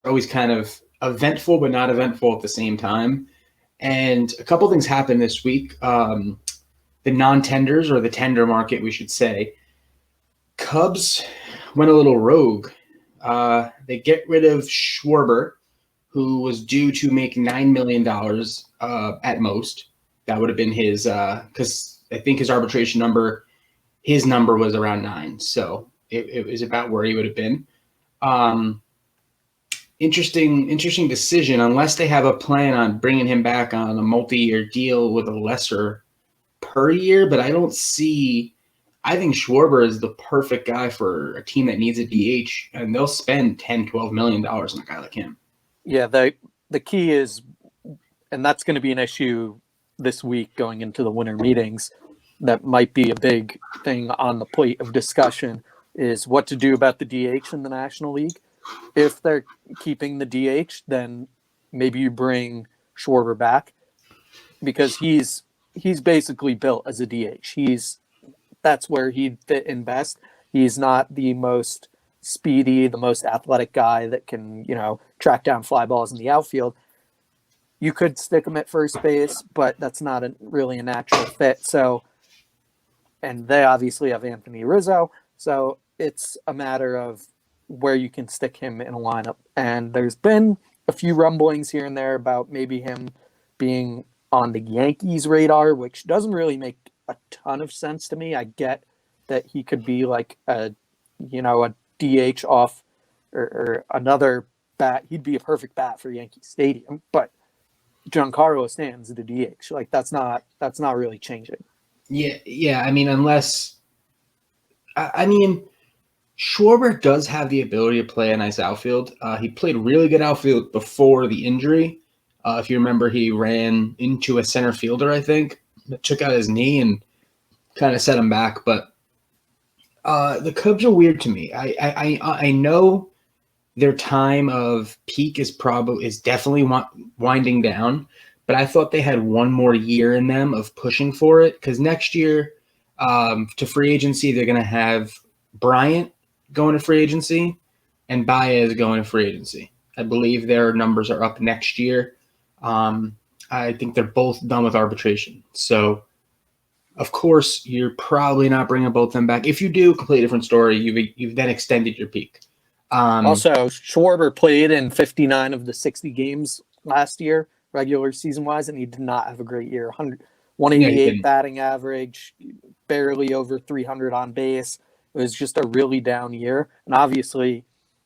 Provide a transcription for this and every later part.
always kind of eventful, but not eventful at the same time. And a couple things happened this week. The non-tenders, or the tender market, we should say, Cubs went a little rogue. They get rid of Schwarber, who was due to make $9 million at most. That would have been his, because I think his arbitration number, his number was around 9, so it was about where he would have been. Um, interesting decision. Unless they have a plan on bringing him back on a multi-year deal with a lesser per year, but I don't see. I think Schwarber is the perfect guy for a team that needs a DH, and they'll spend $10-12 million on a guy like him. Yeah, the key is, and that's going to be an issue this week going into the winter meetings. That might be a big thing on the plate of discussion, is what to do about the DH in the National League. If they're keeping the DH, then maybe you bring Schwarber back, because he's basically built as a DH. That's where he'd fit in best. He's not the most speedy, the most athletic guy that can, track down fly balls in the outfield. You could stick him at first base, but that's not really a natural fit. So, and they obviously have Anthony Rizzo. So it's a matter of where you can stick him in a lineup. And there's been a few rumblings here and there about maybe him being on the Yankees' radar, which doesn't really make a ton of sense to me. I get that he could be like a DH off or another bat. He'd be a perfect bat for Yankee Stadium, but Giancarlo Stanton's the DH. Like that's not really changing. Yeah. I mean, Schwarber does have the ability to play a nice outfield. He played really good outfield before the injury. If you remember, he ran into a center fielder, I think, that took out his knee and kind of set him back. But the Cubs are weird to me. I know their time of peak is definitely winding down, but I thought they had one more year in them of pushing for it, because next year to free agency, they're going to have Bryant going to free agency and Baez going to free agency. I believe their numbers are up next year. I think they're both done with arbitration. So, of course, you're probably not bringing both of them back. If you do, completely different story. You've then extended your peak. Also, Schwarber played in 59 of the 60 games last year, regular season-wise, and he did not have a great year. 188 batting average, barely over 300 on base. It was just a really down year. And obviously,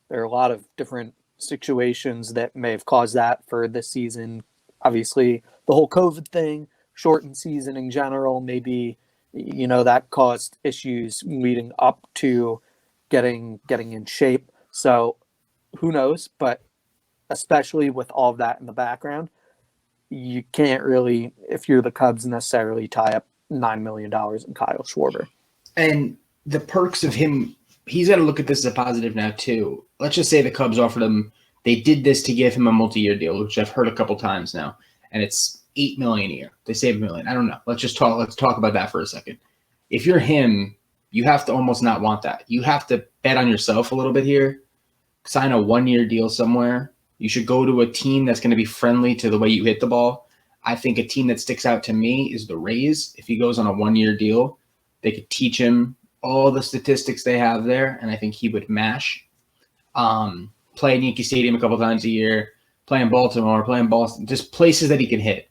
there are a lot of different situations that may have caused that for this season. Obviously, the whole COVID thing, shortened season in general, maybe, that caused issues leading up to getting in shape. So who knows? But especially with all of that in the background, you can't really, if you're the Cubs, necessarily tie up $9 million in Kyle Schwarber. And the perks of him, he's got to look at this as a positive now too. Let's just say the Cubs offered him, they did this to give him a multi-year deal, which I've heard a couple times now, and it's $8 million a year. They save $1 million. I don't know. Let's talk about that for a second. If you're him, you have to almost not want that. You have to bet on yourself a little bit here. Sign a 1-year deal somewhere. You should go to a team that's going to be friendly to the way you hit the ball. I think a team that sticks out to me is the Rays. If he goes on a 1-year deal, they could teach him all the statistics they have there, and I think he would mash. Play in Yankee Stadium a couple times a year, play in Baltimore, play in Boston, just places that he can hit.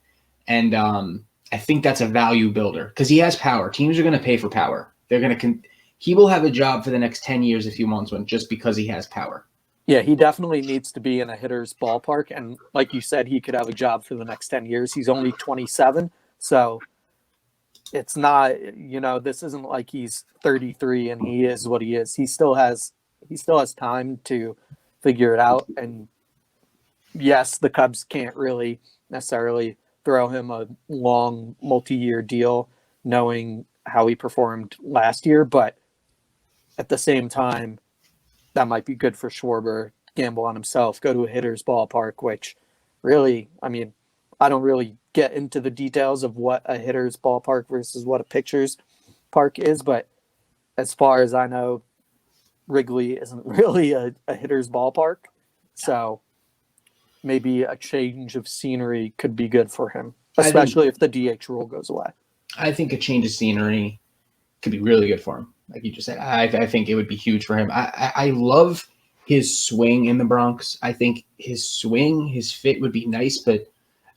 And I think that's a value builder because he has power. Teams are going to pay for power. They're going to he will have a job for the next 10 years if he wants one, just because he has power. Yeah, he definitely needs to be in a hitter's ballpark. And like you said, he could have a job for the next 10 years. He's only 27. So it's not, this isn't like he's 33 and he is what he is. He still has time to figure it out. And yes, the Cubs can't really necessarily throw him a long multi-year deal knowing how he performed last year. But at the same time, that might be good for Schwarber, gamble on himself, go to a hitter's ballpark, which really, I don't really get into the details of what a hitter's ballpark versus what a pitcher's park is, but as far as I know, Wrigley isn't really a hitter's ballpark. So maybe a change of scenery could be good for him, especially if the DH rule goes away. I think a change of scenery could be really good for him. Like you just said, I think it would be huge for him. I love his swing in the Bronx. I think his swing, his fit would be nice, but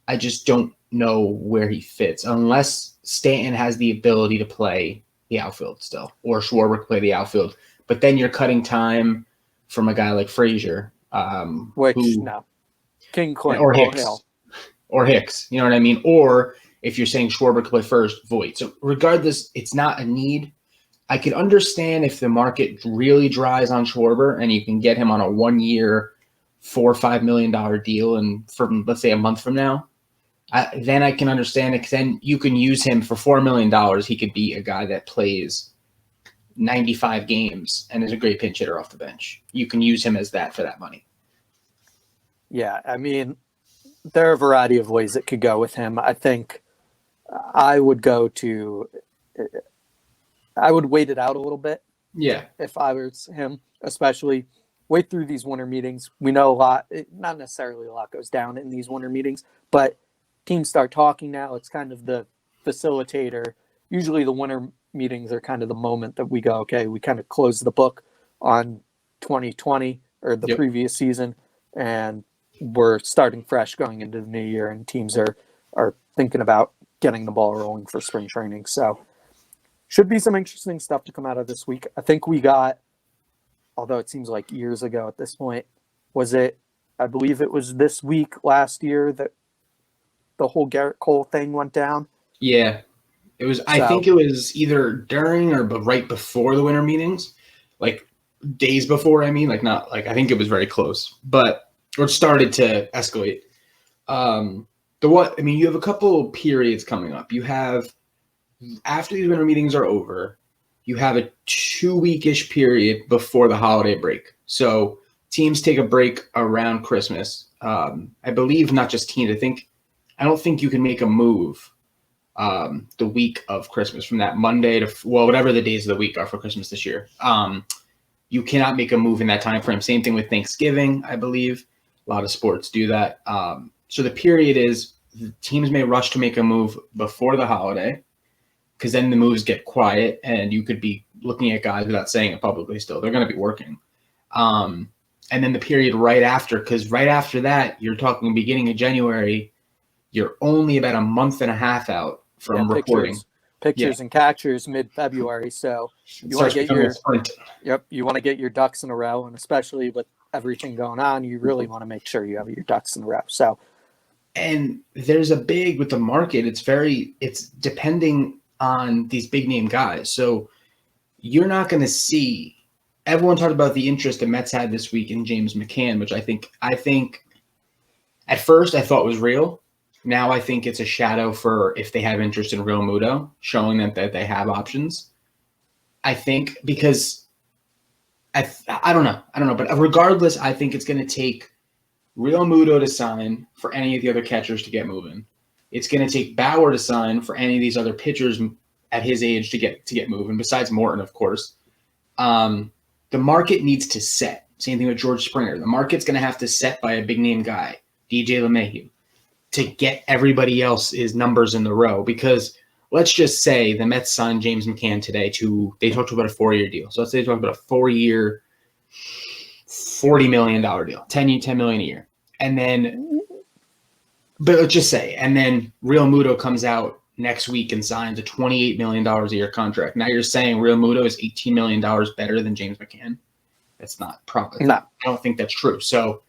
I just don't know where he fits unless Stanton has the ability to play the outfield still, or Schwarber can play the outfield. But then you're cutting time from a guy like Frazier, no, King Clint or Hicks, or Hicks. You know what I mean? Or if you're saying Schwarber could play first, Voit. So regardless, it's not a need. I could understand if the market really dries on Schwarber and you can get him on a 1-year, $4 or $5 million deal, and from let's say a month from now. Then I can understand it, because then you can use him for $4 million. He could be a guy that plays 95 games and is a great pinch hitter off the bench. You can use him as that for that money. Yeah, I mean, there are a variety of ways it could go with him. I think I would wait it out a little bit. Yeah. If I was him, especially wait through these winter meetings. We know a lot, not necessarily a lot goes down in these winter meetings, but teams start talking now. It's kind of the facilitator. Usually the winter meetings are kind of the moment that we go, okay, we kind of close the book on 2020 or the previous season, and we're starting fresh going into the new year, and teams are thinking about getting the ball rolling for spring training. So should be some interesting stuff to come out of this week. I think we got, although it seems like years ago at this point, I believe it was this week last year that the whole Garrett Cole thing went down. Yeah. It was. I think it was either during or right before the winter meetings, like days before. I mean, not I think it was very close, but it started to escalate. You have a couple periods coming up. You have, after these winter meetings are over, you have a 2-week-ish period before the holiday break. So teams take a break around Christmas. I believe not just teams. I don't think you can make a move the week of Christmas, from that Monday to whatever the days of the week are for Christmas this year. You cannot make a move in that time frame. Same thing with Thanksgiving, I believe. A lot of sports do that. So the period is, the teams may rush to make a move before the holiday, because then the moves get quiet and you could be looking at guys without saying it publicly still. They're going to be working. And then the period right after, because right after that, you're talking beginning of January, you're only about a month and a half out from reporting. Pictures and catchers mid-February. So you want to get your ducks in a row, and especially with everything going on, you really want to make sure you have your ducks in a row. So, and there's a big with the market. It's depending on these big name guys. So you're not going to see. Everyone talked about the interest the Mets had this week in James McCann, which I think at first I thought was real. Now I think it's a shadow for if they have interest in Real Muto, showing them that they have options. I think because I don't know, but regardless, I think it's going to take Real Muto to sign for any of the other catchers to get moving. It's going to take Bauer to sign for any of these other pitchers at his age to get moving. Besides Morton, of course, the market needs to set. Same thing with George Springer. The market's going to have to set by a big name guy, DJ LeMahieu, to get everybody else's numbers in the row. Because let's just say the Mets signed James McCann today they talked about a 4-year deal. So let's say they talk about a 4-year, $40 million deal, $10 million a year. And then, but let's just say, and then Real Muto comes out next week and signs a $28 million a year contract. Now you're saying Real Muto is $18 million better than James McCann? That's not probably. No. I don't think that's true. So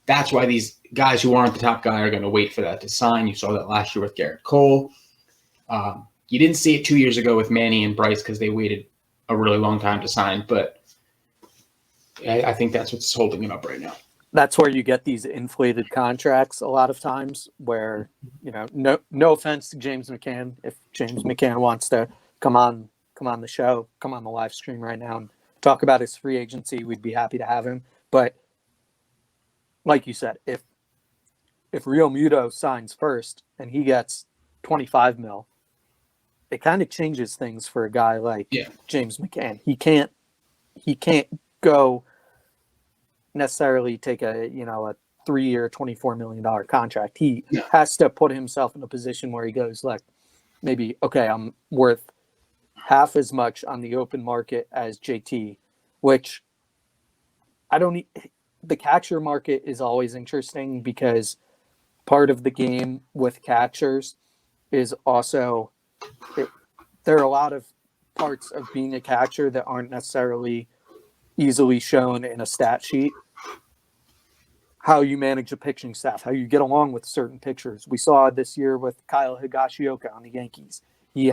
that's why these guys who aren't the top guy are going to wait for that to sign. You saw that last year with Garrett Cole. You didn't see it 2 years ago with Manny and Bryce because they waited a really long time to sign. But I think that's what's holding him up right now. That's where you get these inflated contracts a lot of times where, no offense to James McCann. If James McCann wants to come on the show, come on the live stream right now and talk about his free agency, we'd be happy to have him. But like you said, if Real Muto signs first and he gets $25 million, it kind of changes things for a guy like James McCann. He can't go necessarily take a 3-year, $24 million contract. He Yeah. has to put himself in a position where he goes, like, maybe, okay, I'm worth half as much on the open market as JT, which I don't need. The catcher market is always interesting because part of the game with catchers is also there are a lot of parts of being a catcher that aren't necessarily easily shown in a stat sheet. How you manage a pitching staff, how you get along with certain pitchers. We saw this year with Kyle Higashioka on the Yankees. He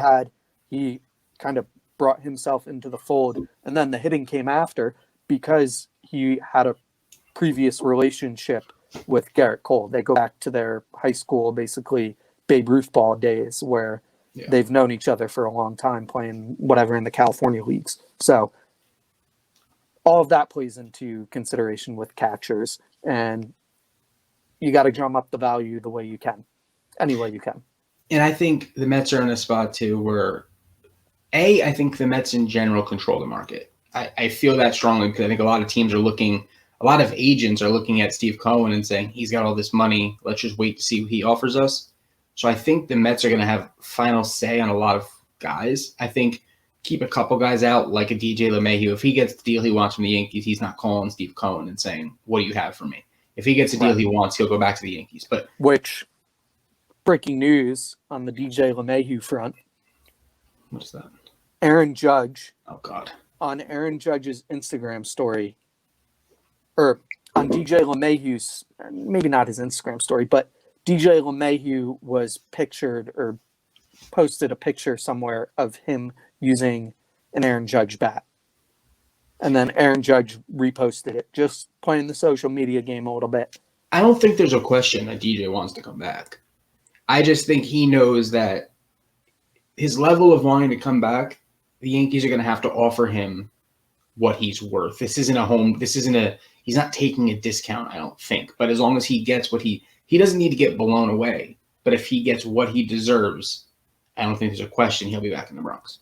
kind of brought himself into the fold, and then the hitting came after because he had a previous relationship with Garrett Cole. They go back to their high school, basically Babe Ruth ball days, where they've known each other for a long time playing whatever in the California leagues. So all of that plays into consideration with catchers, and you got to drum up the value the way you can, any way you can. And I think the Mets are in a spot too where, I think the Mets in general control the market. I feel that strongly because I think a lot of teams are looking, a lot of agents are looking at Steve Cohen and saying, he's got all this money. Let's just wait to see what he offers us. So I think the Mets are going to have final say on a lot of guys. I think keep a couple guys out, like a DJ LeMahieu. If he gets the deal he wants from the Yankees, he's not calling Steve Cohen and saying, what do you have for me? If he gets the deal he wants, he'll go back to the Yankees. But which, breaking news on the DJ LeMahieu front. What's that? Aaron Judge. Oh, God. On Aaron Judge's Instagram story, or on DJ LeMahieu's, maybe not his Instagram story, but DJ LeMahieu was pictured or posted a picture somewhere of him using an Aaron Judge bat. And then Aaron Judge reposted it, just playing the social media game a little bit. I don't think there's a question that DJ wants to come back. I just think he knows that his level of wanting to come back, the Yankees are going to have to offer him what he's worth. He's not taking a discount, I don't think. But as long as he gets what he doesn't need to get blown away. But if he gets what he deserves, I don't think there's a question he'll be back in the Bronx.